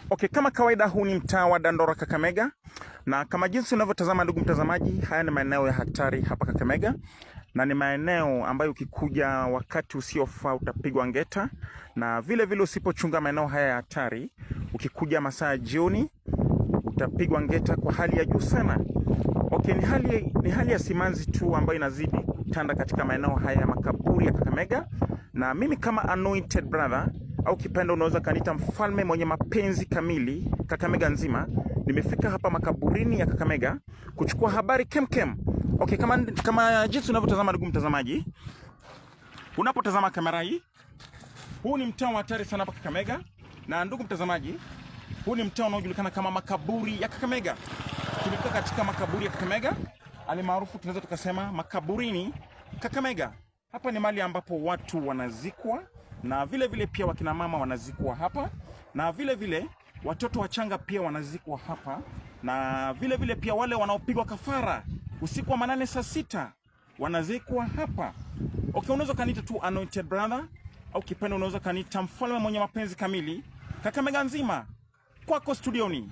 Okay, kama kawaida huu ni mtaa wa Dandora Kakamega, na kama jinsi unavyotazama ndugu mtazamaji, haya ni maeneo ya hatari hapa Kakamega, na ni maeneo ambayo ukikuja wakati usiofaa utapigwa ngeta, na vile vile usipochunga maeneo haya ya hatari, ukikuja masaa ya jioni utapigwa ngeta kwa hali ya juu sana. Okay, ni hali ya simanzi tu ambayo inazidi kutanda katika maeneo haya ya makaburi ya Kakamega, na mimi kama anointed brother au kipendo unaweza kanita mfalme mwenye mapenzi kamili Kakamega nzima, nimefika hapa makaburini ya Kakamega kuchukua habari kemkem. Okay, kama jinsi unavyotazama ndugu mtazamaji, unapotazama kamera hii, huu ni mtaa wa hatari sana hapa Kakamega, na ndugu mtazamaji, huu ni mtaa unaojulikana kama makaburi ya Kakamega. Tumefika katika makaburi ya Kakamega, alimaarufu tunaweza tukasema makaburini Kakamega. Hapa ni mahali ambapo watu wanazikwa, na vile vile pia wakina mama wanazikwa hapa, na vile vile watoto wachanga pia wanazikwa hapa, na vile vile pia wale wanaopigwa kafara usiku wa manane saa 6 wanazikwa hapa. Okay, unaweza kanita tu anointed brother au kipendo unaweza kanita mfalme mwenye mapenzi kamili Kakamega nzima. Kwako studioni.